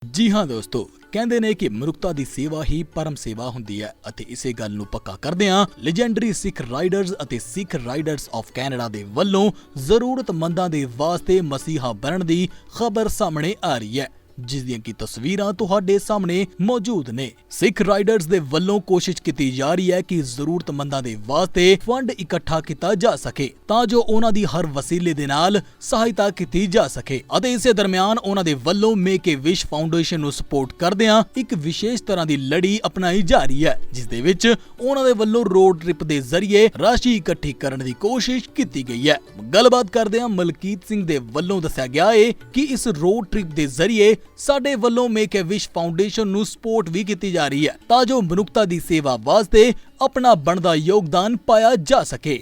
ਜੀ ਹਾਂ ਦੋਸਤੋ, ਕਹਿੰਦੇ ਨੇ ਕਿ ਮਨੁੱਖਤਾ ਦੀ ਸੇਵਾ ਹੀ ਪਰਮ ਸੇਵਾ ਹੁੰਦੀ ਹੈ ਅਤੇ ਇਸੇ ਗੱਲ ਨੂੰ ਪੱਕਾ ਕਰਦਿਆਂ ਲੈਜੈਂਡਰੀ ਸਿੱਖ ਰਾਈਡਰਜ਼ ਅਤੇ ਸਿੱਖ ਰਾਈਡਰਸ ਆਫ ਕੈਨੇਡਾ ਦੇ ਵੱਲੋਂ ਜ਼ਰੂਰਤਮੰਦਾਂ ਦੇ ਵਾਸਤੇ ਮਸੀਹਾ ਬਣਨ ਦੀ ਖਬਰ ਸਾਹਮਣੇ ਆ ਰਹੀ ਹੈ, ਜਿਸ ਦੀਆਂ ਕੀ ਤਸਵੀਰਾਂ ਤੁਹਾਡੇ ਸਾਹਮਣੇ ਮੌਜੂਦ ਨੇ। ਸਿੱਖ ਰਾਈਡਰਸ ਦੇ ਵੱਲੋਂ ਕੋਸ਼ਿਸ਼ ਕੀਤੀ ਜਾ ਰਹੀ ਹੈ ਕਿ ਜ਼ਰੂਰਤਮੰਦਾਂ ਦੇ ਵਾਸਤੇ ਫੰਡ ਇਕੱਠਾ ਕੀਤਾ ਜਾ ਸਕੇ ਤਾਂ ਜੋ ਉਹਨਾਂ ਦੀ ਹਰ ਵਸੀਲੇ ਦੇ ਨਾਲ ਸਹਾਇਤਾ ਕੀਤੀ ਜਾ ਸਕੇ ਅਤੇ ਇਸੇ ਦਰਮਿਆਨ ਉਹਨਾਂ ਦੇ ਵੱਲੋਂ ਮੇਕ ਏ ਵਿਸ਼ ਫਾਊਂਡੇਸ਼ਨ ਨੂੰ ਸਪੋਰਟ ਕਰਦਿਆਂ ਇੱਕ ਵਿਸ਼ੇਸ਼ ਤਰ੍ਹਾਂ ਦੀ ਲੜੀ ਅਪਣਾਈ ਜਾ ਰਹੀ ਹੈ, ਜਿਸ ਦੇ ਵਿੱਚ ਉਹਨਾਂ ਦੇ ਵੱਲੋਂ ਰੋਡ ਟ੍ਰਿਪ ਦੇ ਜ਼ਰੀਏ ਰਾਸ਼ੀ ਇਕੱਠੀ ਕਰਨ ਦੀ ਕੋਸ਼ਿਸ਼ ਕੀਤੀ ਗਈ ਹੈ। ਗੱਲਬਾਤ ਕਰਦਿਆਂ ਮਲਕੀਤ ਸਿੰਘ ਦੇ ਵੱਲੋਂ ਦੱਸਿਆ ਗਿਆ ਹੈ ਕਿ ਇਸ ਰੋਡ ਟ੍ਰਿਪ ਦੇ ਜ਼ਰੀਏ ਸਾਡੇ ਵੱਲੋਂ ਮੇਕ ਏ ਵਿਸ਼ ਫਾਊਂਡੇਸ਼ਨ ਨੂੰ ਸਪੋਰਟ ਵੀ ਕੀਤੀ ਜਾ ਰਹੀ ਹੈ ਤਾਂ ਜੋ ਮਨੁੱਖਤਾ ਦੀ ਸੇਵਾ ਵਾਸਤੇ अपना बनदा योगदान पाया जा सके।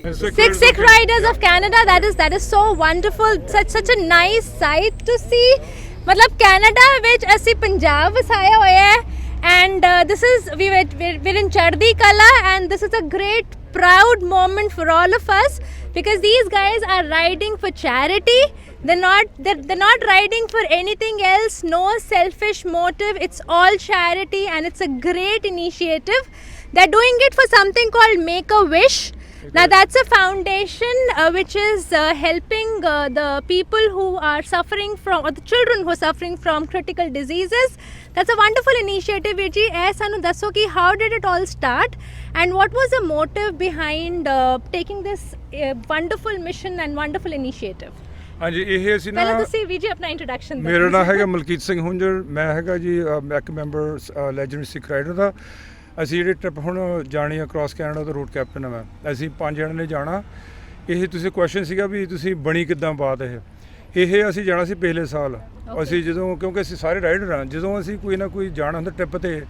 Sikh Riders of Canada, that is so wonderful, such a nice sight to see. मतलब Canada ਵਿੱਚ ਅਸੀਂ ਪੰਜਾਬ ਵਸਾਇਆ ਹੋਇਆ ਹੈ and this is we're in Chardikla and this is a great proud moment for all of us because these guys are riding for charity. They're not riding for anything else, no selfish motive. It's all charity and it's a great initiative. They're doing it for something called Make a Wish. Now that's a foundation which is helping the people who are suffering from, or the children who are suffering from critical diseases. That's a wonderful initiative. Virji, sanu dasso ki how did it all start and what was the motive behind taking this wonderful mission and wonderful initiative? ਹਾਂਜੀ, ਇਹ ਅਸੀਂ ਨਾ ਪਹਿਲਾਂ ਤੁਸੀਂ ਵੀਰ ਜੀ ਆਪਣਾ introduction ਦਿਓ। ਮੇਰਾ ਨਾਮ ਹੈਗਾ ਮਲਕੀਤ ਸਿੰਘ ਹੁੰਜਰ, ਮੈਂ ਹੈਗਾ ਜੀ ਇੱਕ ਮੈਂਬਰ ਲੈਜੈਂਡ ਸਿੱਖ ਰਾਈਡਰ ਦਾ। ਅਸੀਂ ਜਿਹੜੇ ਟ੍ਰਿਪ ਹੁਣ ਜਾਣੀ ਆ ਕ੍ਰਾਸ ਕੈਨੇਡਾ ਦਾ ਰੂਟ ਕੈਪਟਨ ਆ ਮੈਂ। ਅਸੀਂ 5 ਜਣੇ ਨੇ ਜਾਣਾ। ਇਹ ਤੁਸੀਂ ਕੁਐਸਚਨ ਸੀਗਾ ਵੀ ਤੁਸੀਂ ਬਣੀ ਕਿੱਦਾਂ ਬਾਤ ਇਹ ਅਸੀਂ ਜਾਣਾ ਸੀ ਪਿਛਲੇ ਸਾਲ। ਅਸੀਂ ਜਦੋਂ ਕਿਉਂਕਿ ਅਸੀਂ ਸਾਰੇ ਰਾਈਡਰ ਆ, ਜਦੋਂ ਅਸੀਂ ਕੋਈ ਨਾ ਕੋਈ ਜਾਣਾ ਹੁੰਦਾ ਟ੍ਰਿਪ 'ਤੇ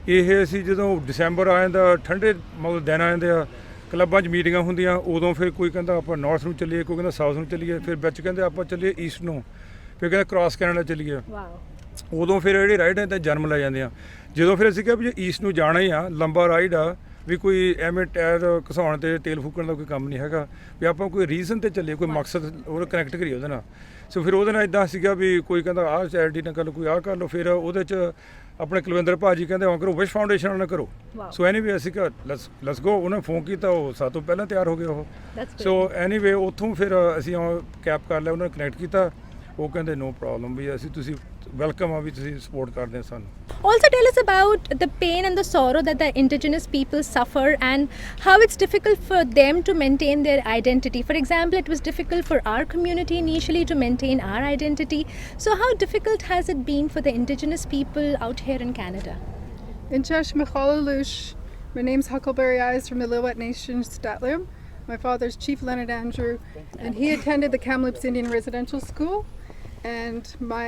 ਇਹ ਅਸੀਂ ਜਦੋਂ ਦਸੰਬਰ ਆ ਜਾਂਦਾ, ਠੰਡੇ ਮਤਲਬ ਦਿਨ ਆ ਜਾਂਦੇ ਆ, ਕਲੱਬਾਂ 'ਚ ਮੀਟਿੰਗਾਂ ਹੁੰਦੀਆਂ, ਉਦੋਂ ਫਿਰ ਕੋਈ ਕਹਿੰਦਾ ਆਪਾਂ ਨਾਰਥ ਨੂੰ ਚੱਲੀਏ, ਕੋਈ ਕਹਿੰਦਾ ਸਾਊਥ ਨੂੰ ਚੱਲੀਏ, ਫਿਰ ਵਿੱਚ ਕਹਿੰਦੇ ਆਪਾਂ ਚੱਲੀਏ ਈਸਟ ਨੂੰ, ਫਿਰ ਕਹਿੰਦਾ ਕ੍ਰਾਸ ਕੈਨੇਡਾ ਚੱਲੀਏ। ਉਦੋਂ ਫਿਰ ਜਿਹੜੇ ਰਾਈਡ ਹੈ ਤਾਂ ਜਨਮ ਲੈ ਜਾਂਦੇ ਆ। ਜਦੋਂ ਫਿਰ ਅਸੀਂ ਕਿਹਾ ਵੀ ਜੇ ਈਸਟ ਨੂੰ ਜਾਣਾ ਹੀ ਆ, ਲੰਬਾ ਰਾਈਡ ਆ, ਵੀ ਕੋਈ ਐਵੇਂ ਟਾਇਰ ਘਸਾਉਣ 'ਤੇ ਤੇਲ ਫੂਕਣ ਦਾ ਕੋਈ ਕੰਮ ਨਹੀਂ ਹੈਗਾ, ਵੀ ਆਪਾਂ ਕੋਈ ਰੀਜ਼ਨ 'ਤੇ ਚੱਲੀਏ, ਕੋਈ ਮਕਸਦ ਉਹ ਕਨੈਕਟ ਕਰੀਏ ਉਹਦੇ ਨਾਲ। ਸੋ ਫਿਰ ਉਹਦੇ ਨਾਲ ਇੱਦਾਂ ਸੀਗਾ ਵੀ ਕੋਈ ਕਹਿੰਦਾ ਆਹ ਚੈਰਿਟੀ ਨਾਲ ਕਰ ਲਓ, ਕੋਈ ਆਹ ਕਰ ਲਓ। ਫਿਰ ਉਹਦੇ 'ਚ ਆਪਣੇ ਕੁਲਵਿੰਦਰ ਭਾਜੀ ਕਹਿੰਦੇ ਉਹ ਕਰੋ, ਵਿਸ਼ ਫਾਊਂਡੇਸ਼ਨ ਨਾਲ ਕਰੋ। ਸੋ ਐਨੀਵੇ ਅਸੀਂ ਕਿਹਾ ਲੈਟਸ ਗੋ। ਉਹਨਾਂ ਫੋਨ ਕੀਤਾ, ਉਹ ਸਾਡੇ ਤੋਂ ਪਹਿਲਾਂ ਤਿਆਰ ਹੋ ਗਏ ਉਹ। ਸੋ ਐਨੀਵੇ ਉੱਥੋਂ ਫਿਰ ਅਸੀਂ ਕੈਬ ਕਰ ਲਿਆ, ਉਹਨਾਂ ਨੇ ਕਨੈਕਟ ਕੀਤਾ। ਉਹ ਕਹਿੰਦੇ ਨੋ ਪ੍ਰੋਬਲਮ, ਵੀ ਅਸੀਂ ਤੁਸੀਂ ਵੈਲਕਮ ਆ, ਵੀ ਤੁਸੀਂ ਸਪੋਰਟ ਕਰਦੇ ਹੋ ਸਾਨੂੰ। Also tell us about the pain and the sorrow that the indigenous people suffer and how it's difficult for them to maintain their identity. For example, it was difficult for our community initially to maintain our identity. So how difficult has it been for the indigenous people out here in Canada? Inchesh Michalalush. My name's Huckleberry Eyes from the Lilwet Nation, Statliam. My father's Chief Leonard Andrew, and he attended the Kamloops Indian Residential School. And my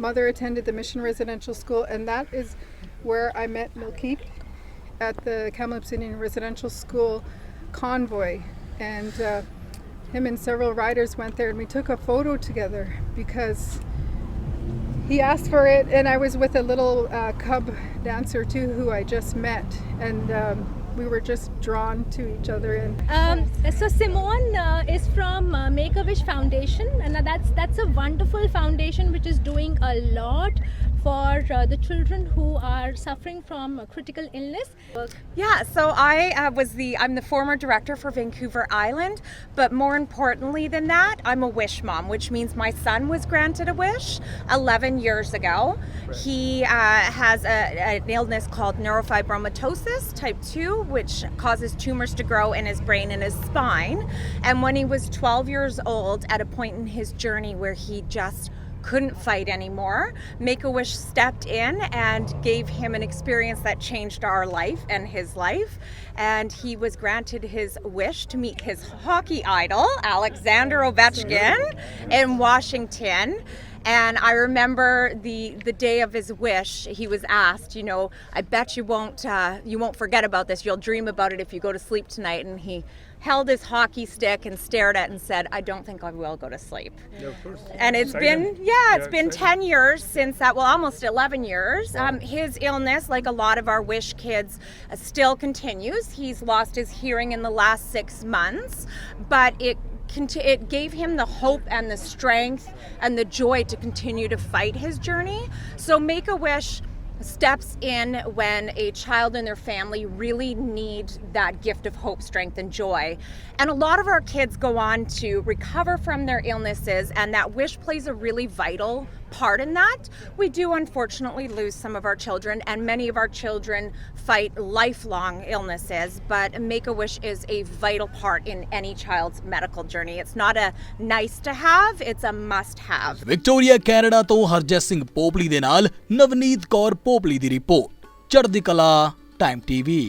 mother attended the Mission Residential School, and that is where I met Milkeep at the Kamloops Indian Residential School convoy. And him and several riders went there, and we took a photo together because he asked for it, and I was with a little cub dancer too who I just met, and we were just drawn to each other. And so Simone is from Make a Wish Foundation, and that's a wonderful foundation which is doing a lot for the children who are suffering from critical illness. Yeah, so I'm the former director for Vancouver Island, but more importantly than that, I'm a wish mom, which means my son was granted a wish 11 years ago. He has an illness called neurofibromatosis type 2, which causes tumors to grow in his brain and his spine. And when he was 12 years old, at a point in his journey where he just couldn't fight anymore, Make-A-Wish stepped in and gave him an experience that changed our life and his life. And he was granted his wish to meet his hockey idol, Alexander Ovechkin, in Washington. And I remember the day of his wish, he was asked, you know, I bet you won't forget about this. You'll dream about it if you go to sleep tonight. And he held his hockey stick and stared at it and said, I don't think I will go to sleep. Yeah, of course. And it's been 10 years since that, well, almost 11 years. Wow. His illness, like a lot of our wish kids, still continues. He's lost his hearing in the last 6 months, but it it gave him the hope and the strength and the joy to continue to fight his journey. So Make-A-Wish steps in when a child and their family really need that gift of hope, strength, and joy. And a lot of our kids go on to recover from their illnesses, and that wish plays a really vital part in that. We do unfortunately lose some of our children, and many of our children fight lifelong illnesses, but Make-A-Wish is a vital part in any child's medical journey. It's not a nice to have, it's a must have. Victoria Canada ਤੋਂ ਹਰਜਸ ਸਿੰਘ ਪੋਪਲੀ ਦੇ ਨਾਲ ਨਵਨੀਤ ਕੌਰ ਪੋਪਲੀ ਦੀ report. ਚੜ੍ਹਦੀ ਕਲਾ time TV।